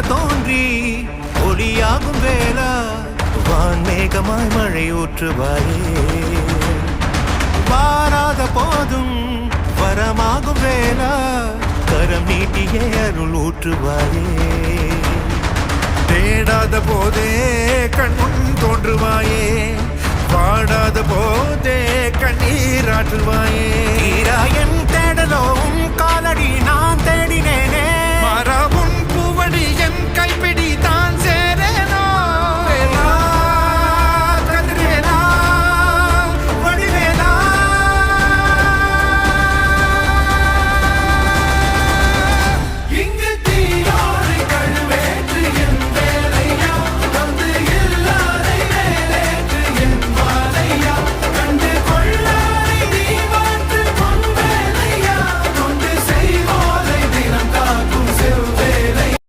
தோன்றி ஒளியாகும் வேளா வான்மேகமாய் மழை ஊற்றுவாயே வாராத போதும் வரமாகும் வேளா கரம் நீட்டியே அருள் ஊற்றுவாயே தேடாத போதே கண்முன் தோன்றுவாயே பாடாத போதே கண்ணீராற்றுவாயே என் தேடலோம் காலடி நான் தேடினேனே மாறாவும்